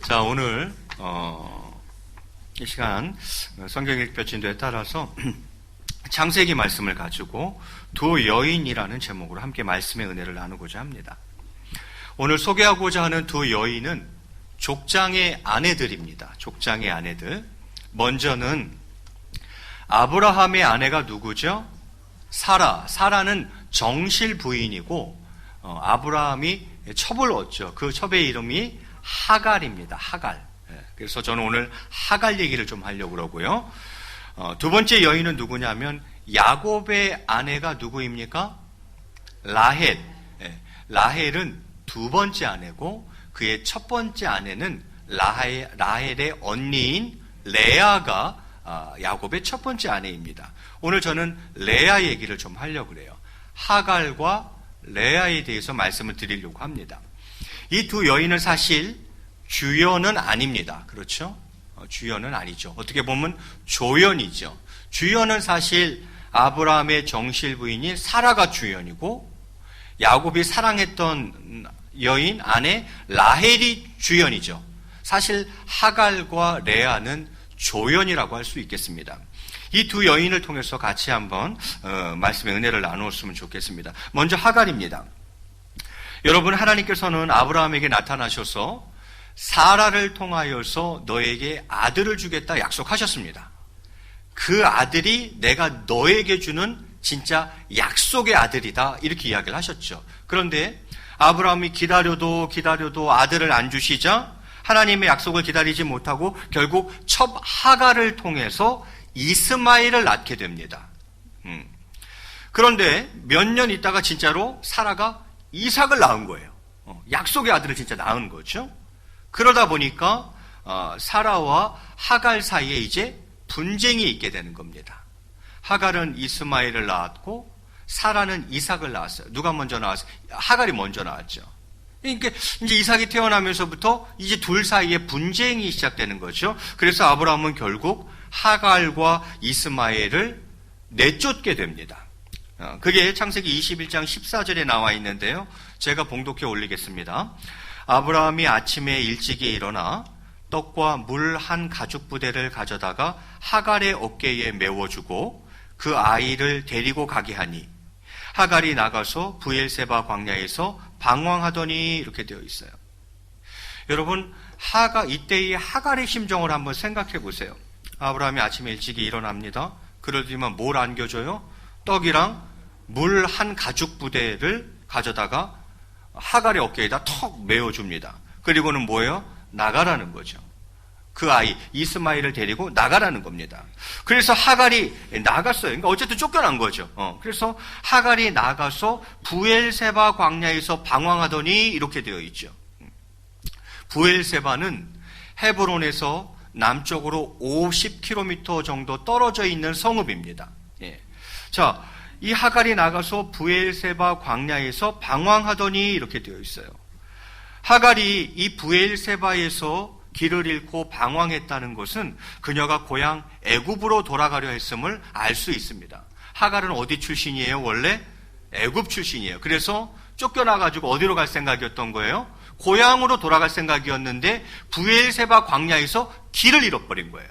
자, 오늘 이 시간 성경 읽기 진도에 따라서 창세기 말씀을 가지고 두 여인이라는 제목으로 함께 말씀의 은혜를 나누고자 합니다. 오늘 소개하고자 하는 두 여인은 족장의 아내들입니다. 족장의 아내들. 먼저는 아브라함의 아내가 누구죠? 사라는 정실 부인이고 아브라함이 첩을 얻죠. 그 첩의 이름이 하갈입니다. 하갈. 그래서 저는 오늘 하갈 얘기를 좀 하려고 그러고요. 두 번째 여인은 누구냐면 야곱의 아내가 누구입니까? 라헬. 라헬은 두 번째 아내고 그의 첫 번째 아내는 라헬의 언니인 레아가 야곱의 첫 번째 아내입니다. 오늘 저는 레아 얘기를 좀 하려고 그래요. 하갈과 레아에 대해서 말씀을 드리려고 합니다. 이 두 여인은 사실 주연은 아닙니다. 그렇죠? 주연은 아니죠. 어떻게 보면 조연이죠. 주연은 사실 아브라함의 정실 부인인 사라가 주연이고 야곱이 사랑했던 여인 아내 라헬이 주연이죠. 사실 하갈과 레아는 조연이라고 할 수 있겠습니다. 이 두 여인을 통해서 같이 한번 말씀의 은혜를 나누었으면 좋겠습니다. 먼저 하갈입니다. 여러분, 하나님께서는 아브라함에게 나타나셔서 사라를 통하여서 너에게 아들을 주겠다 약속하셨습니다. 그 아들이 내가 너에게 주는 진짜 약속의 아들이다, 이렇게 이야기를 하셨죠. 그런데 아브라함이 기다려도 아들을 안 주시자 하나님의 약속을 기다리지 못하고 결국 첩 하갈을 통해서 이스마엘을 낳게 됩니다. 그런데 몇 년 있다가 진짜로 사라가 이삭을 낳은 거예요. 약속의 아들을 진짜 낳은 거죠. 그러다 보니까 사라와 하갈 사이에 이제 분쟁이 있게 되는 겁니다. 하갈은 이스마엘을 낳았고 사라는 이삭을 낳았어요. 누가 먼저 낳았어요? 하갈이 먼저 낳았죠. 그러니까 이제 이삭이 태어나면서부터 이제 둘 사이에 분쟁이 시작되는 거죠. 그래서 아브라함은 결국 하갈과 이스마엘을 내쫓게 됩니다. 그게 창세기 21장 14절에 나와 있는데요. 제가 봉독해 올리겠습니다. 아브라함이 아침에 일찍이 일어나 떡과 물 한 가죽 부대를 가져다가 하갈의 어깨에 메워주고 그 아이를 데리고 가게 하니 하갈이 나가서 브엘세바 광야에서 방황하더니, 이렇게 되어 있어요. 여러분, 이때의 하갈의 심정을 한번 생각해 보세요. 아브라함이 아침에 일찍이 일어납니다. 그러더니만 뭘 안겨줘요? 떡이랑 물 한 가죽 부대를 가져다가 하갈의 어깨에다 턱 메워줍니다. 그리고는 뭐예요? 나가라는 거죠. 그 아이 이스마엘을 데리고 나가라는 겁니다. 그래서 하갈이 나갔어요. 그러니까 어쨌든 쫓겨난 거죠. 그래서 하갈이 나가서 브엘세바 광야에서 방황하더니, 이렇게 되어 있죠. 브엘세바는 헤브론에서 남쪽으로 50km 정도 떨어져 있는 성읍입니다. 자, 이 하갈이 나가서 브엘세바 광야에서 방황하더니, 이렇게 되어 있어요. 하갈이 이 브엘세바에서 길을 잃고 방황했다는 것은 그녀가 고향 애굽으로 돌아가려 했음을 알 수 있습니다. 하갈은 어디 출신이에요? 원래 애굽 출신이에요. 그래서 쫓겨나가지고 어디로 갈 생각이었던 거예요? 고향으로 돌아갈 생각이었는데 브엘세바 광야에서 길을 잃어버린 거예요.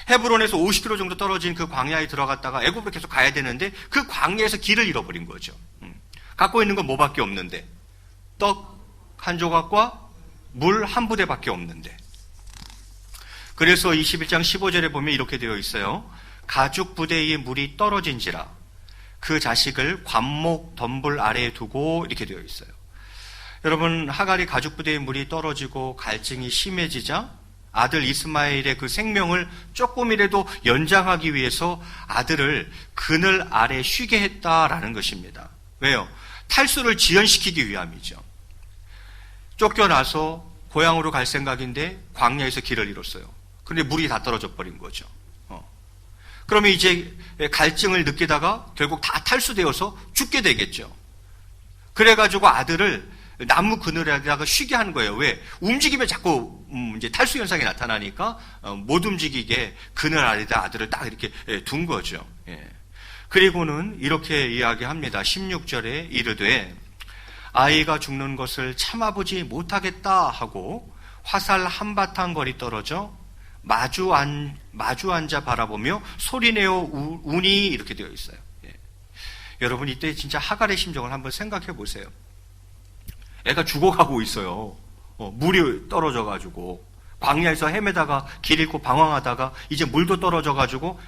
헤브론에서 50km 정도 떨어진 그 광야에 들어갔다가 애굽으로 계속 가야 되는데 그 광야에서 길을 잃어버린 거죠. 갖고 있는 건 뭐밖에 없는데, 떡 한 조각과 물 한 부대밖에 없는데. 그래서 21장 15절에 보면 이렇게 되어 있어요. 가죽 부대의 물이 떨어진지라 그 자식을 관목 덤불 아래에 두고, 이렇게 되어 있어요. 여러분, 하갈이 가죽 부대의 물이 떨어지고 갈증이 심해지자 아들 이스마엘의 그 생명을 조금이라도 연장하기 위해서 아들을 그늘 아래 쉬게 했다라는 것입니다. 왜요? 탈수를 지연시키기 위함이죠. 쫓겨나서 고향으로 갈 생각인데 광야에서 길을 잃었어요. 그런데 물이 다 떨어져 버린 거죠. 그러면 이제 갈증을 느끼다가 결국 다 탈수되어서 죽게 되겠죠. 그래가지고 아들을 나무 그늘에다가 쉬게 하는 거예요. 왜? 움직이면 자꾸 이제 탈수 현상이 나타나니까 못 움직이게 그늘 아래다 아들을 딱 이렇게 둔 거죠. 그리고는 이렇게 이야기합니다. 16절에 이르되 아이가 죽는 것을 참아보지 못하겠다 하고 화살 한바탕 거리 떨어져 마주 앉아 바라보며 소리내어 우니 이렇게 되어 있어요. 예. 여러분 이때 진짜 하갈의 심정을 한번 생각해 보세요. 애가 죽어가고 있어요. 물이 떨어져가지고 광야에서 헤매다가 길 잃고 방황하다가 이제 물도 떨어져가지고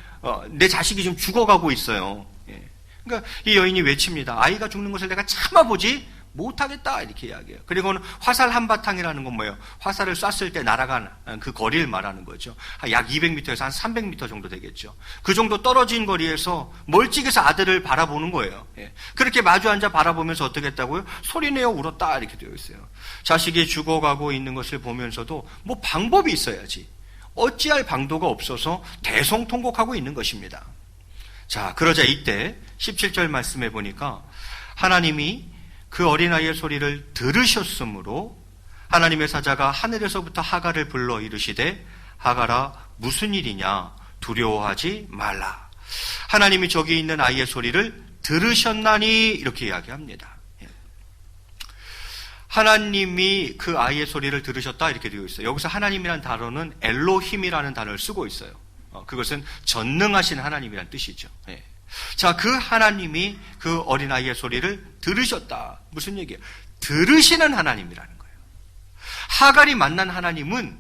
내 자식이 지금 죽어가고 있어요. 예. 그러니까 이 여인이 외칩니다. 아이가 죽는 것을 내가 참아보지 못하겠다 이렇게 이야기해요. 그리고는 화살 한바탕이라는 건 뭐예요? 화살을 쐈을 때 날아간 그 거리를 말하는 거죠. 약 200m에서 한 300m 정도 되겠죠. 그 정도 떨어진 거리에서 멀찍이서 아들을 바라보는 거예요. 예. 그렇게 마주 앉아 바라보면서 어떻게 했다고요? 소리내어 울었다 이렇게 되어 있어요. 자식이 죽어가고 있는 것을 보면서도 뭐 방법이 있어야지. 어찌할 방도가 없어서 대성통곡하고 있는 것입니다. 자, 그러자 이때 17절 말씀해 보니까 하나님이 그 어린아이의 소리를 들으셨으므로 하나님의 사자가 하늘에서부터 하갈을 불러 이르시되 하갈아 무슨 일이냐 두려워하지 말라. 하나님이 저기 있는 아이의 소리를 들으셨나니 이렇게 이야기합니다. 하나님이 그 아이의 소리를 들으셨다 이렇게 되어 있어요. 여기서 하나님이라는 단어는 엘로힘이라는 단어를 쓰고 있어요. 그것은 전능하신 하나님이라는 뜻이죠. 자, 그 하나님이 그 어린아이의 소리를 들으셨다. 무슨 얘기예요? 들으시는 하나님이라는 거예요. 하갈이 만난 하나님은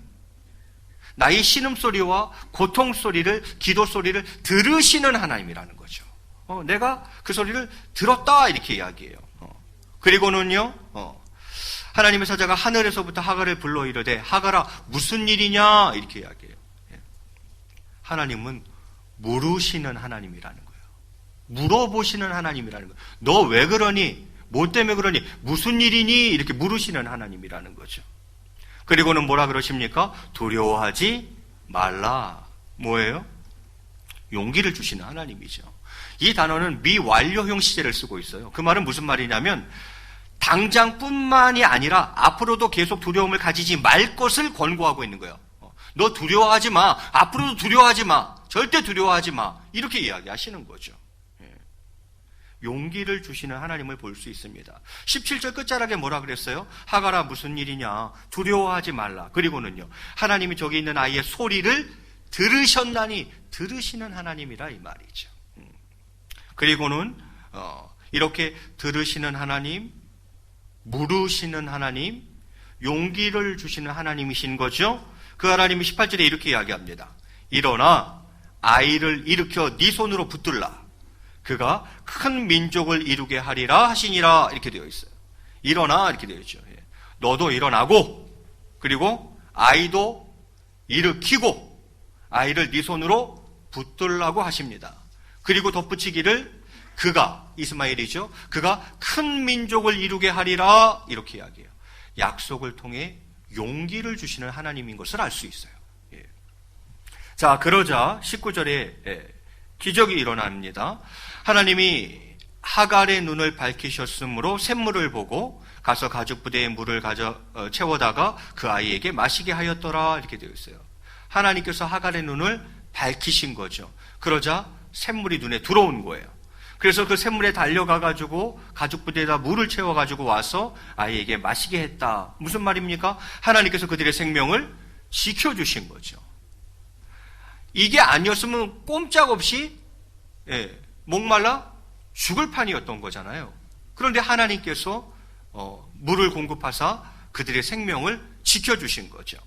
나의 신음소리와 고통소리를, 기도소리를 들으시는 하나님이라는 거죠. 내가 그 소리를 들었다 이렇게 이야기해요. 그리고는요, 하나님의 사자가 하늘에서부터 하갈을 불러 이르되 하갈아 무슨 일이냐 이렇게 이야기해요. 하나님은 물으시는 하나님이라는 거예요. 물어보시는 하나님이라는 거예요. 너 왜 그러니? 뭐 때문에 그러니? 무슨 일이니? 이렇게 물으시는 하나님이라는 거죠. 그리고는 뭐라 그러십니까? 두려워하지 말라. 뭐예요? 용기를 주시는 하나님이죠. 이 단어는 미완료형 시제를 쓰고 있어요. 그 말은 무슨 말이냐면 당장뿐만이 아니라 앞으로도 계속 두려움을 가지지 말 것을 권고하고 있는 거예요. 너 두려워하지 마. 앞으로도 두려워하지 마. 절대 두려워하지 마. 이렇게 이야기하시는 거죠. 용기를 주시는 하나님을 볼 수 있습니다. 17절 끝자락에 뭐라 그랬어요? 하갈아 무슨 일이냐? 두려워하지 말라. 그리고는요, 하나님이 저기 있는 아이의 소리를 들으셨나니 들으시는 하나님이라 이 말이죠. 그리고는 이렇게 들으시는 하나님, 물으시는 하나님, 용기를 주시는 하나님이신 거죠. 그 하나님이 18절에 이렇게 이야기합니다. 일어나 아이를 일으켜 네 손으로 붙들라. 그가 큰 민족을 이루게 하리라 하시니라 이렇게 되어 있어요. 일어나 이렇게 되어 있죠. 너도 일어나고 그리고 아이도 일으키고 아이를 네 손으로 붙들라고 하십니다. 그리고 덧붙이기를 그가 이스마엘이죠. 그가 큰 민족을 이루게 하리라 이렇게 이야기해요. 약속을 통해 용기를 주시는 하나님인 것을 알 수 있어요. 자, 그러자 19절에 기적이 일어납니다. 하나님이 하갈의 눈을 밝히셨으므로 샘물을 보고 가서 가죽 부대에 물을 채워다가 그 아이에게 마시게 하였더라 이렇게 되어 있어요. 하나님께서 하갈의 눈을 밝히신 거죠. 그러자 샘물이 눈에 들어온 거예요. 그래서 그 샘물에 달려가가지고 가죽 부대에다 물을 채워가지고 와서 아이에게 마시게 했다. 무슨 말입니까? 하나님께서 그들의 생명을 지켜주신 거죠. 이게 아니었으면 꼼짝없이 목말라 죽을 판이었던 거잖아요. 그런데 하나님께서 물을 공급하사 그들의 생명을 지켜주신 거죠.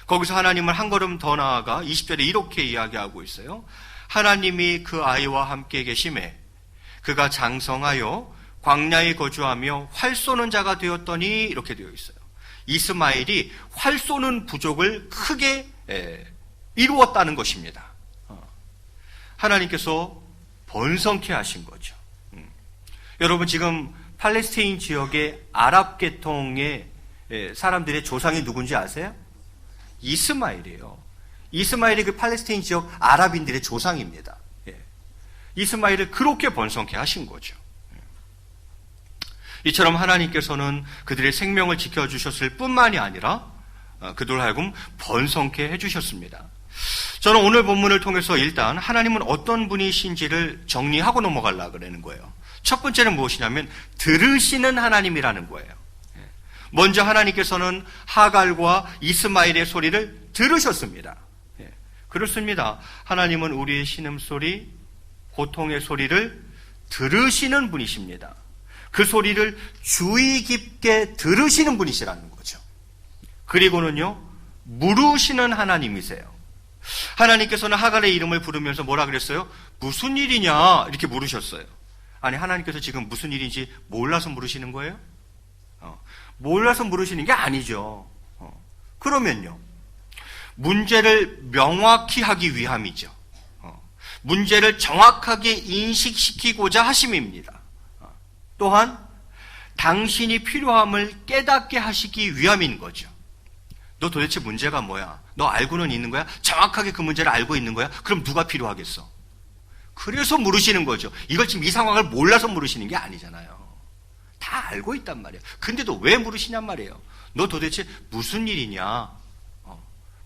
거기서 하나님은 한 걸음 더 나아가 20절에 이렇게 이야기하고 있어요. 하나님이 그 아이와 함께 계심에 그가 장성하여 광야에 거주하며 활 쏘는 자가 되었더니 이렇게 되어 있어요. 이스마엘이 활 쏘는 부족을 크게 이루었다는 것입니다. 하나님께서 번성케 하신 거죠. 여러분 지금 팔레스타인 지역의 아랍 계통의 사람들의 조상이 누군지 아세요? 이스마엘이에요. 이스마엘이 그 팔레스타인 지역 아랍인들의 조상입니다. 이스마엘을 그렇게 번성케 하신 거죠. 이처럼 하나님께서는 그들의 생명을 지켜주셨을 뿐만이 아니라 그들 하여금 번성케 해주셨습니다. 저는 오늘 본문을 통해서 일단 하나님은 어떤 분이신지를 정리하고 넘어가려고 그러는 거예요. 첫 번째는 무엇이냐면 들으시는 하나님이라는 거예요. 먼저 하나님께서는 하갈과 이스마엘의 소리를 들으셨습니다. 그렇습니다. 하나님은 우리의 신음소리, 고통의 소리를 들으시는 분이십니다. 그 소리를 주의 깊게 들으시는 분이시라는 거죠. 그리고는요, 물으시는 하나님이세요. 하나님께서는 하갈의 이름을 부르면서 뭐라 그랬어요? 무슨 일이냐? 이렇게 물으셨어요. 아니, 하나님께서 지금 무슨 일인지 몰라서 물으시는 거예요? 몰라서 물으시는 게 아니죠. 그러면요, 문제를 명확히 하기 위함이죠. 문제를 정확하게 인식시키고자 하심입니다. 또한 당신이 필요함을 깨닫게 하시기 위함인 거죠. 너 도대체 문제가 뭐야? 너 알고는 있는 거야? 정확하게 그 문제를 알고 있는 거야? 그럼 누가 필요하겠어? 그래서 물으시는 거죠. 이걸 지금 이 상황을 몰라서 물으시는 게 아니잖아요. 다 알고 있단 말이에요. 근데도 왜 물으시냔 말이에요. 너 도대체 무슨 일이냐?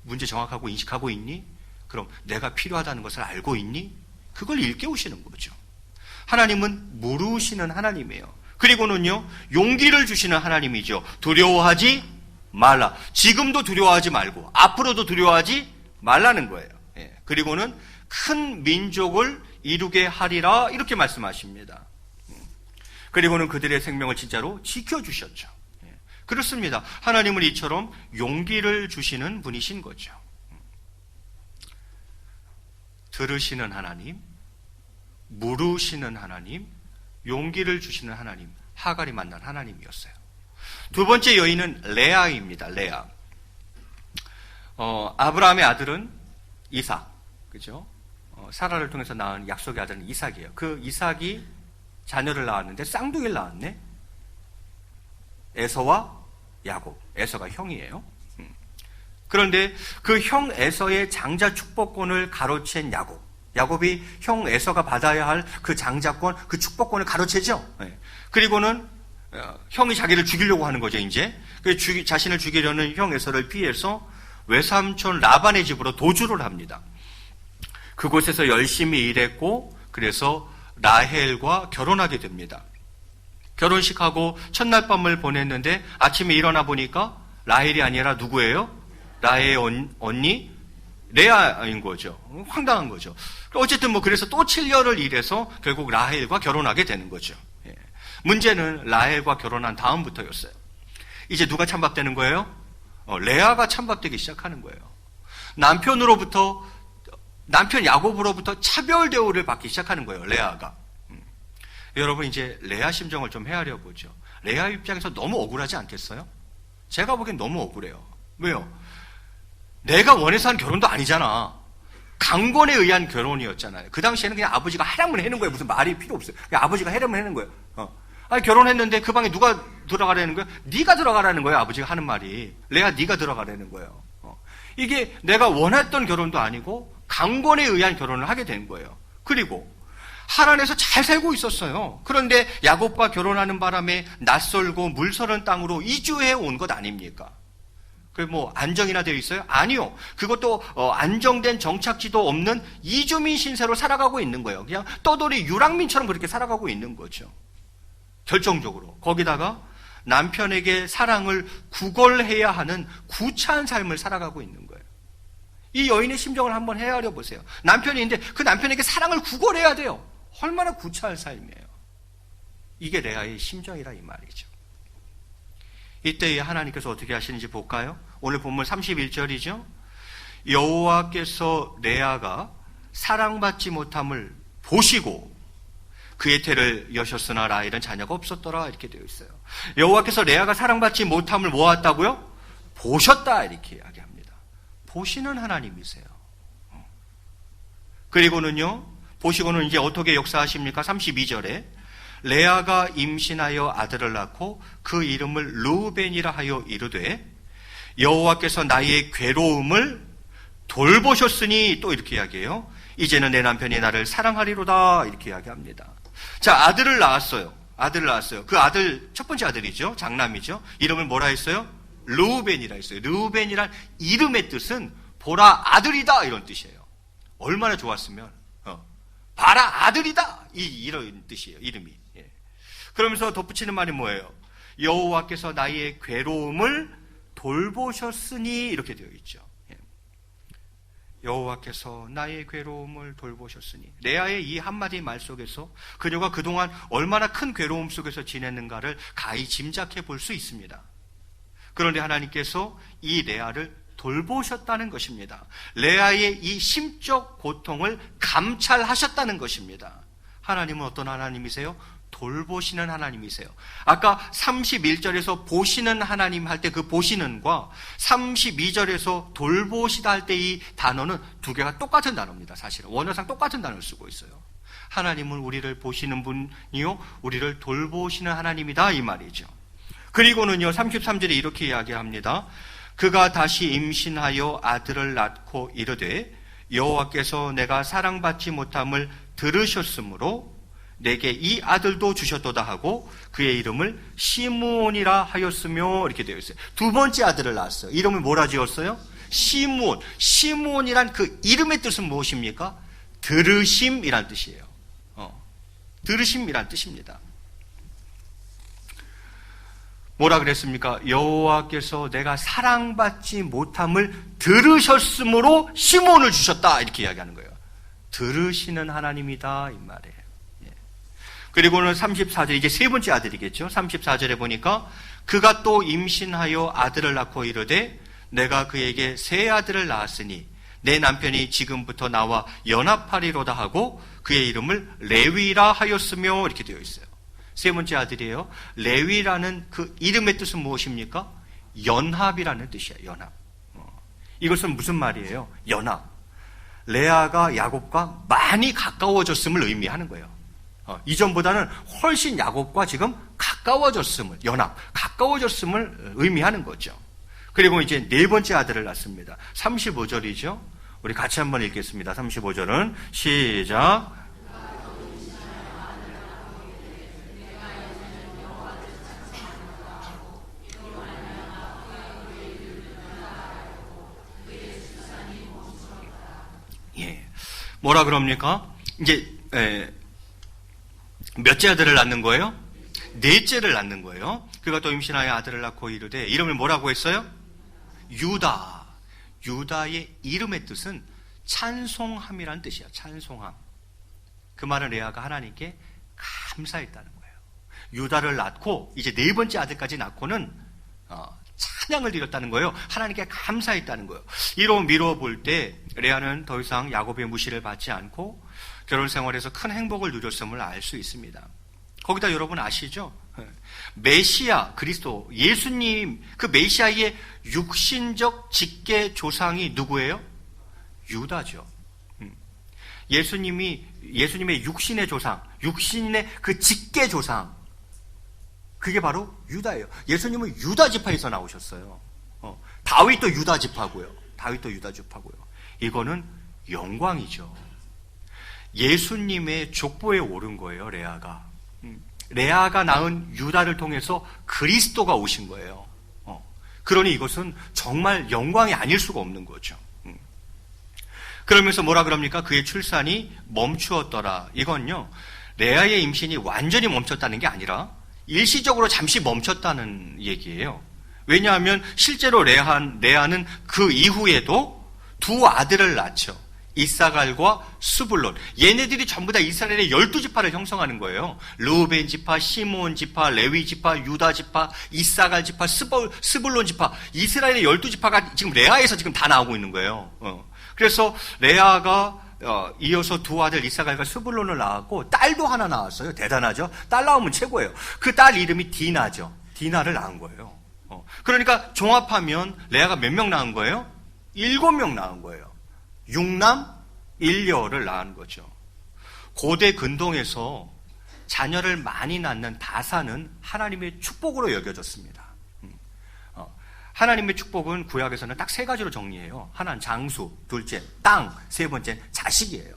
문제 정확하고 인식하고 있니? 그럼 내가 필요하다는 것을 알고 있니? 그걸 일깨우시는 거죠. 하나님은 물으시는 하나님이에요. 그리고는요, 용기를 주시는 하나님이죠. 두려워하지 말라. 지금도 두려워하지 말고 앞으로도 두려워하지 말라는 거예요. 그리고는 큰 민족을 이루게 하리라 이렇게 말씀하십니다. 그리고는 그들의 생명을 진짜로 지켜주셨죠. 그렇습니다. 하나님은 이처럼 용기를 주시는 분이신 거죠. 들으시는 하나님, 물으시는 하나님, 용기를 주시는 하나님, 하갈이 만난 하나님이었어요. 두 번째 여인은 레아입니다. 레아. 아브라함의 아들은 이삭, 그죠? 사라를 통해서 낳은 약속의 아들은 이삭이에요. 그 이삭이 자녀를 낳았는데 쌍둥이를 낳았네. 에서와 야곱. 에서가 형이에요. 그런데 그 형 에서의 장자 축복권을 가로챈 야곱. 야곱이 형 에서가 받아야 할 그 장자권, 그 축복권을 가로채죠. 그리고는 형이 자기를 죽이려고 하는 거죠, 이제. 자신을 죽이려는 형 에서를 피해서 외삼촌 라반의 집으로 도주를 합니다. 그곳에서 열심히 일했고, 그래서 라헬과 결혼하게 됩니다. 결혼식하고 첫날 밤을 보냈는데 아침에 일어나 보니까 라헬이 아니라 누구예요? 라헬의 언니 레아인 거죠. 황당한 거죠. 어쨌든 그래서 또 7년을 일해서 결국 라헬과 결혼하게 되는 거죠. 문제는 라헬과 결혼한 다음부터였어요. 이제 누가 찬밥되는 거예요? 레아가 찬밥되기 시작하는 거예요. 남편 야곱으로부터 차별 대우를 받기 시작하는 거예요. 레아가. 여러분, 이제 레아 심정을 좀 헤아려 보죠. 레아 입장에서 너무 억울하지 않겠어요? 제가 보기엔 너무 억울해요. 왜요? 내가 원해서 한 결혼도 아니잖아. 강권에 의한 결혼이었잖아요. 그 당시에는 그냥 아버지가 하라면 하는 거예요. 무슨 말이 필요 없어요. 그냥 아버지가 하라면 하는 거예요. 아니, 결혼했는데 그 방에 누가 들어가라는 거예요? 네가 들어가라는 거예요. 아버지가 하는 말이. 레아, 네가 들어가라는 거예요. 이게 내가 원했던 결혼도 아니고 강권에 의한 결혼을 하게 된 거예요. 그리고 하란에서 잘 살고 있었어요. 그런데 야곱과 결혼하는 바람에 낯설고 물서른 땅으로 이주해 온 것 아닙니까? 그 안정이나 되어 있어요? 아니요. 그것도 안정된 정착지도 없는 이주민 신세로 살아가고 있는 거예요. 그냥 떠돌이 유랑민처럼 그렇게 살아가고 있는 거죠. 결정적으로. 거기다가 남편에게 사랑을 구걸해야 하는 구차한 삶을 살아가고 있는 거예요. 이 여인의 심정을 한번 헤아려 보세요. 남편이 있는데 그 남편에게 사랑을 구걸해야 돼요. 얼마나 구차한 삶이에요. 이게 레아의 심정이라 이 말이죠. 이때에 하나님께서 어떻게 하시는지 볼까요? 오늘 본문 31절이죠. 여호와께서 레아가 사랑받지 못함을 보시고 그의 태를 여셨으나 라헬은 자녀가 없었더라 이렇게 되어 있어요. 여호와께서 레아가 사랑받지 못함을 모았다고요? 보셨다 이렇게 이야기합니다. 보시는 하나님이세요. 그리고는요, 보시고는 이제 어떻게 역사하십니까? 32절에 레아가 임신하여 아들을 낳고 그 이름을 르우벤이라 하여 이르되 여호와께서 나의 괴로움을 돌보셨으니 또 이렇게 이야기해요. 이제는 내 남편이 나를 사랑하리로다 이렇게 이야기합니다. 자, 아들을 낳았어요. 그 아들, 첫 번째 아들이죠. 장남이죠. 이름을 뭐라 했어요? 르우벤이라 했어요. 르우벤이란 이름의 뜻은 보라 아들이다 이런 뜻이에요. 얼마나 좋았으면 봐라 아들이다 이런 뜻이에요. 이름이. 그러면서 덧붙이는 말이 뭐예요? 여호와께서 나의 괴로움을 돌보셨으니 이렇게 되어 있죠. 여호와께서 나의 괴로움을 돌보셨으니 레아의 이 한마디 말 속에서 그녀가 그동안 얼마나 큰 괴로움 속에서 지냈는가를 가히 짐작해 볼 수 있습니다. 그런데 하나님께서 이 레아를 돌보셨다는 것입니다. 레아의 이 심적 고통을 감찰하셨다는 것입니다. 하나님은 어떤 하나님이세요? 돌보시는 하나님이세요. 아까 31절에서 보시는 하나님 할 때 그 보시는과 32절에서 돌보시다 할 때 이 단어는 두 개가 똑같은 단어입니다. 사실은 원어상 똑같은 단어를 쓰고 있어요. 하나님은 우리를 보시는 분이요 우리를 돌보시는 하나님이다 이 말이죠. 그리고는요 33절에 이렇게 이야기합니다. 그가 다시 임신하여 아들을 낳고 이르되 여호와께서 내가 사랑받지 못함을 들으셨으므로 내게 이 아들도 주셨도다 하고 그의 이름을 시므온이라 하였으며 이렇게 되어 있어요. 두 번째 아들을 낳았어요. 이름을 뭐라 지었어요? 시므온. 시므온이란 그 이름의 뜻은 무엇입니까? 들으심이란 뜻이에요. 들으심이란 뜻입니다. 뭐라 그랬습니까? 여호와께서 내가 사랑받지 못함을 들으셨으므로 시므온을 주셨다 이렇게 이야기하는 거예요. 들으시는 하나님이다 이 말이에요. 그리고는 34절 이제 세 번째 아들이겠죠. 34절에 보니까 그가 또 임신하여 아들을 낳고 이르되 내가 그에게 새 아들을 낳았으니 내 남편이 지금부터 나와 연합하리로다 하고 그의 이름을 레위라 하였으며 이렇게 되어 있어요. 세 번째 아들이에요. 레위라는 그 이름의 뜻은 무엇입니까? 연합이라는 뜻이에요. 연합. 이것은 무슨 말이에요? 연합. 레아가 야곱과 많이 가까워졌음을 의미하는 거예요. 이전보다는 훨씬 야곱과 지금 가까워졌음을, 연합, 가까워졌음을 의미하는 거죠. 그리고 이제 네 번째 아들을 낳습니다. 35절이죠. 우리 같이 한번 읽겠습니다. 35절은 시작. 예. 뭐라 그럽니까? 이제, 몇째 아들을 낳는 거예요? 넷째를 낳는 거예요. 그가 또 임신하여 아들을 낳고 이르되 이름을 뭐라고 했어요? 유다. 유다의 이름의 뜻은 찬송함이라는 뜻이야. 찬송함. 그 말은 레아가 하나님께 감사했다는 거예요. 유다를 낳고 이제 네 번째 아들까지 낳고는 찬양을 드렸다는 거예요. 하나님께 감사했다는 거예요. 이로 미뤄볼 때 레아는 더 이상 야곱의 무시를 받지 않고 결혼 생활에서 큰 행복을 누렸음을 알 수 있습니다. 거기다 여러분 아시죠? 메시아, 그리스도, 예수님, 그 메시아의 육신적 직계 조상이 누구예요? 유다죠. 예수님의 육신의 조상, 육신의 그 직계 조상, 그게 바로 유다예요. 예수님은 유다 지파에서 나오셨어요. 다윗도 유다 지파고요. 다윗도 유다 지파고요. 이거는 영광이죠. 예수님의 족보에 오른 거예요, 레아가. 레아가 낳은 유다를 통해서 그리스도가 오신 거예요. 그러니 이것은 정말 영광이 아닐 수가 없는 거죠. 그러면서 뭐라 그럽니까? 그의 출산이 멈추었더라. 이건요, 레아의 임신이 완전히 멈췄다는 게 아니라 일시적으로 잠시 멈췄다는 얘기예요. 왜냐하면 실제로 레아는 그 이후에도 두 아들을 낳죠. 이사갈과 스불론. 얘네들이 전부 다 이스라엘의 12지파를 형성하는 거예요. 르우벤 지파, 시므온 지파, 레위 지파, 유다 지파, 이사갈 지파, 스불론 지파. 이스라엘의 12지파가 지금 레아에서 지금 다 나오고 있는 거예요. 그래서 레아가 이어서 두 아들 이사갈과 스불론을 낳았고 딸도 하나 낳았어요. 대단하죠? 딸 낳으면 최고예요. 그 딸 이름이 디나죠. 디나를 낳은 거예요. 그러니까 종합하면 레아가 몇 명 낳은 거예요? 7명 낳은 거예요. 6남 1녀를 낳은 거죠. 고대 근동에서 자녀를 많이 낳는 다사는 하나님의 축복으로 여겨졌습니다. 하나님의 축복은 구약에서는 딱 세 가지로 정리해요. 하나는 장수, 둘째 땅, 세 번째 자식이에요.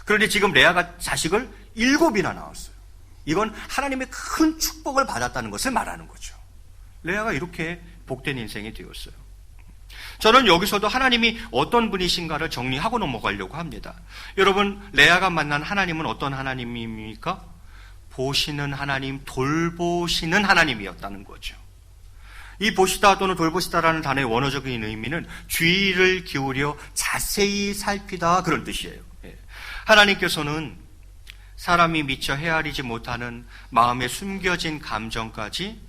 그런데 지금 레아가 자식을 7이나 낳았어요. 이건 하나님의 큰 축복을 받았다는 것을 말하는 거죠. 레아가 이렇게 복된 인생이 되었어요. 저는 여기서도 하나님이 어떤 분이신가를 정리하고 넘어가려고 합니다. 여러분, 레아가 만난 하나님은 어떤 하나님입니까? 보시는 하나님, 돌보시는 하나님이었다는 거죠. 이 보시다 또는 돌보시다라는 단어의 원어적인 의미는 주의를 기울여 자세히 살피다, 그런 뜻이에요. 하나님께서는 사람이 미처 헤아리지 못하는 마음에 숨겨진 감정까지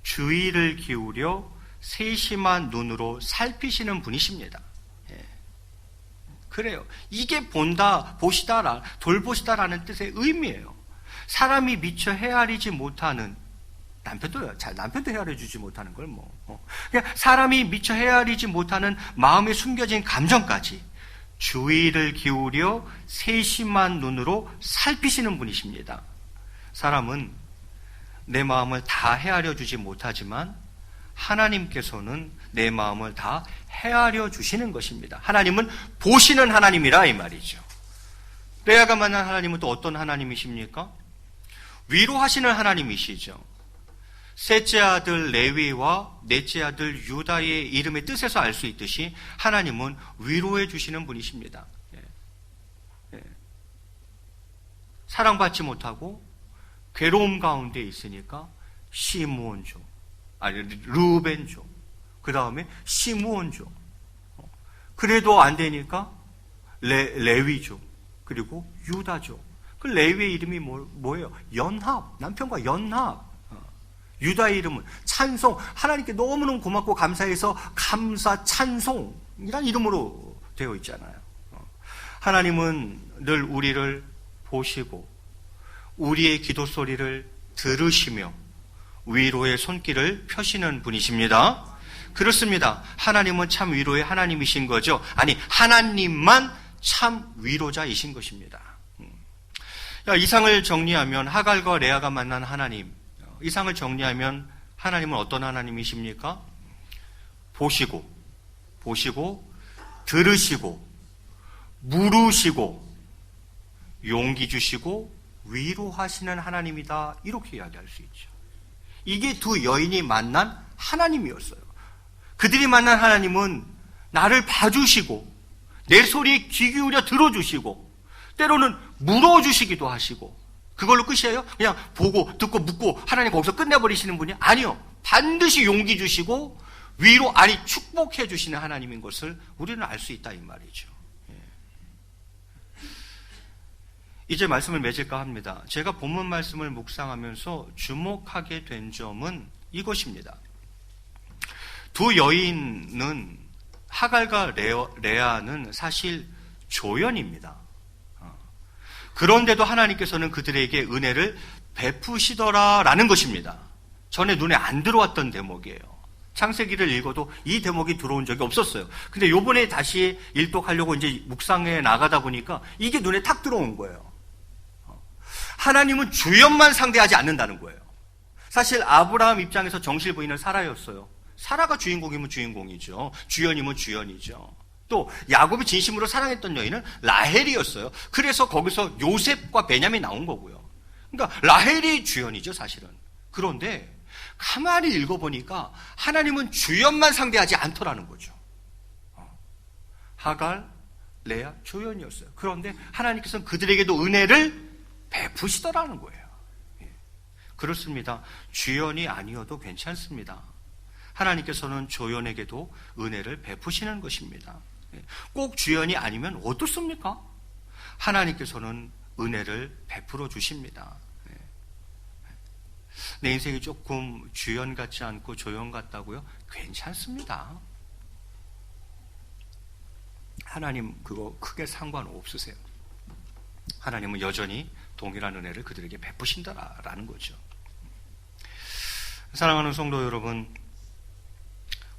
주의를 기울여 세심한 눈으로 살피시는 분이십니다. 그래요. 이게 본다, 보시다, 돌보시다라는 뜻의 의미예요. 사람이 미처 헤아리지 못하는, 남편도 헤아려주지 못하는 걸 그냥 사람이 미처 헤아리지 못하는 마음에 숨겨진 감정까지 주의를 기울여 세심한 눈으로 살피시는 분이십니다. 사람은 내 마음을 다 헤아려주지 못하지만 하나님께서는 내 마음을 다 헤아려 주시는 것입니다. 하나님은 보시는 하나님이라 이 말이죠. 레아가 만난 하나님은 또 어떤 하나님이십니까? 위로하시는 하나님이시죠. 셋째 아들 레위와 넷째 아들 유다의 이름의 뜻에서 알 수 있듯이 하나님은 위로해 주시는 분이십니다. 사랑받지 못하고 괴로움 가운데 있으니까 시므온족, 르벤족, 그 다음에 시므온족, 그래도 안 되니까 레위족, 그리고 유다족. 그 레위의 이름이 뭐예요? 연합, 남편과 연합. 유다의 이름은 찬송, 하나님께 너무너무 고맙고 감사해서 감사 찬송이란 이름으로 되어 있잖아요. 하나님은 늘 우리를 보시고 우리의 기도 소리를 들으시며 위로의 손길을 펴시는 분이십니다. 그렇습니다. 하나님은 참 위로의 하나님이신 거죠. 아니, 하나님만 참 위로자이신 것입니다. 이상을 정리하면 하갈과 레아가 만난 하나님, 이상을 정리하면 하나님은 어떤 하나님이십니까? 보시고 들으시고 물으시고 용기 주시고 위로하시는 하나님이다, 이렇게 이야기할 수 있죠. 이게 두 여인이 만난 하나님이었어요. 그들이 만난 하나님은 나를 봐주시고 내 소리에 귀 기울여 들어주시고 때로는 물어주시기도 하시고, 그걸로 끝이에요? 그냥 보고 듣고 묻고 하나님 거기서 끝내버리시는 분이 아니요. 반드시 용기 주시고 위로, 아니 축복해 주시는 하나님인 것을 우리는 알 수 있다 이 말이죠. 이제 말씀을 맺을까 합니다. 제가 본문 말씀을 묵상하면서 주목하게 된 점은 이것입니다. 두 여인은, 하갈과 레아는 사실 조연입니다. 그런데도 하나님께서는 그들에게 은혜를 베푸시더라라는 것입니다. 전에 눈에 안 들어왔던 대목이에요. 창세기를 읽어도 이 대목이 들어온 적이 없었어요. 근데 요번에 다시 일독하려고 이제 묵상에 나가다 보니까 이게 눈에 탁 들어온 거예요. 하나님은 주연만 상대하지 않는다는 거예요. 사실 아브라함 입장에서 정실 부인은 사라였어요. 사라가 주인공이면 주인공이죠. 주연이면 주연이죠. 또 야곱이 진심으로 사랑했던 여인은 라헬이었어요. 그래서 거기서 요셉과 베냐민이 나온 거고요. 그러니까 라헬이 주연이죠, 사실은. 그런데 가만히 읽어보니까 하나님은 주연만 상대하지 않더라는 거죠. 하갈, 레아, 조연이었어요. 그런데 하나님께서는 그들에게도 은혜를 베푸시더라는 거예요. 그렇습니다. 주연이 아니어도 괜찮습니다. 하나님께서는 조연에게도 은혜를 베푸시는 것입니다. 꼭 주연이 아니면 어떻습니까? 하나님께서는 은혜를 베풀어 주십니다. 내 인생이 조금 주연 같지 않고 조연 같다고요? 괜찮습니다. 하나님 그거 크게 상관없으세요. 하나님은 여전히 동일한 은혜를 그들에게 베푸신다라는 거죠. 사랑하는 성도 여러분,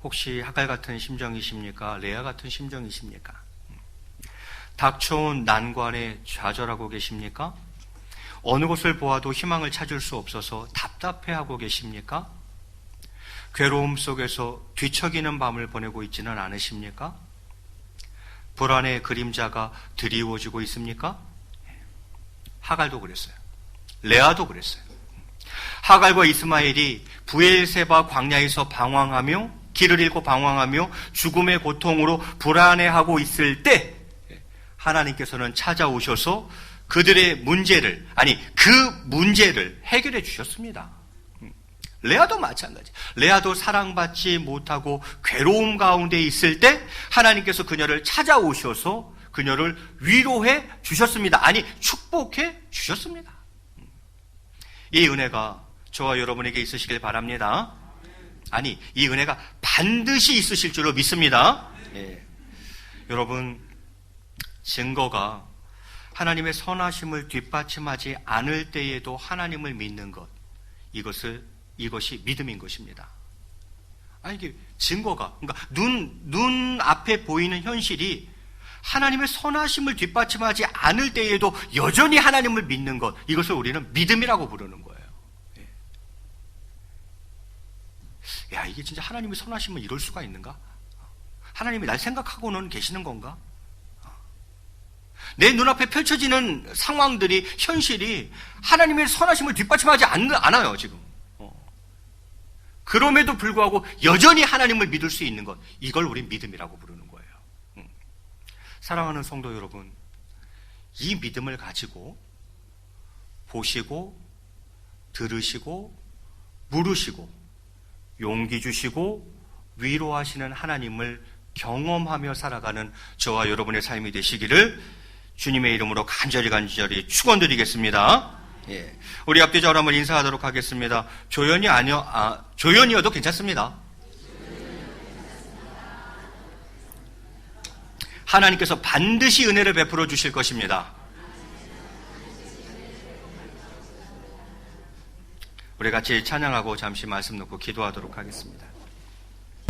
혹시 하갈 같은 심정이십니까? 레아 같은 심정이십니까? 닥쳐온 난관에 좌절하고 계십니까? 어느 곳을 보아도 희망을 찾을 수 없어서 답답해하고 계십니까? 괴로움 속에서 뒤척이는 밤을 보내고 있지는 않으십니까? 불안의 그림자가 드리워지고 있습니까? 하갈도 그랬어요. 레아도 그랬어요. 하갈과 이스마엘이 부엘세바 광야에서 방황하며, 길을 잃고 방황하며 죽음의 고통으로 불안해하고 있을 때 하나님께서는 찾아오셔서 그들의 문제를, 아니 그 문제를 해결해 주셨습니다. 레아도 마찬가지. 레아도 사랑받지 못하고 괴로움 가운데 있을 때 하나님께서 그녀를 찾아오셔서 그녀를 위로해 주셨습니다. 아니 축복해 주셨습니다. 이 은혜가 저와 여러분에게 있으시길 바랍니다. 아니 이 은혜가 반드시 있으실 줄로 믿습니다. 예. 여러분, 증거가 하나님의 선하심을 뒷받침하지 않을 때에도 하나님을 믿는 것, 이것이 믿음인 것입니다. 아니 이게 증거가, 그러니까 눈 앞에 보이는 현실이 하나님의 선하심을 뒷받침하지 않을 때에도 여전히 하나님을 믿는 것, 이것을 우리는 믿음이라고 부르는 거예요. 예. 야, 이게 진짜 하나님의 선하심은 이럴 수가 있는가? 하나님이 날 생각하고는 계시는 건가? 내 눈앞에 펼쳐지는 상황들이, 현실이 하나님의 선하심을 뒷받침하지 않아요, 지금. 그럼에도 불구하고 여전히 하나님을 믿을 수 있는 것, 이걸 우리 믿음이라고 부르는 거예요. 사랑하는 성도 여러분, 이 믿음을 가지고 보시고 들으시고 물으시고 용기 주시고 위로하시는 하나님을 경험하며 살아가는 저와 여러분의 삶이 되시기를 주님의 이름으로 간절히 축원드리겠습니다. 예. 우리 앞뒤자로 한번 인사하도록 하겠습니다. 조연이어도 괜찮습니다. 하나님께서 반드시 은혜를 베풀어 주실 것입니다. 우리 같이 찬양하고 잠시 말씀 놓고 기도하도록 하겠습니다.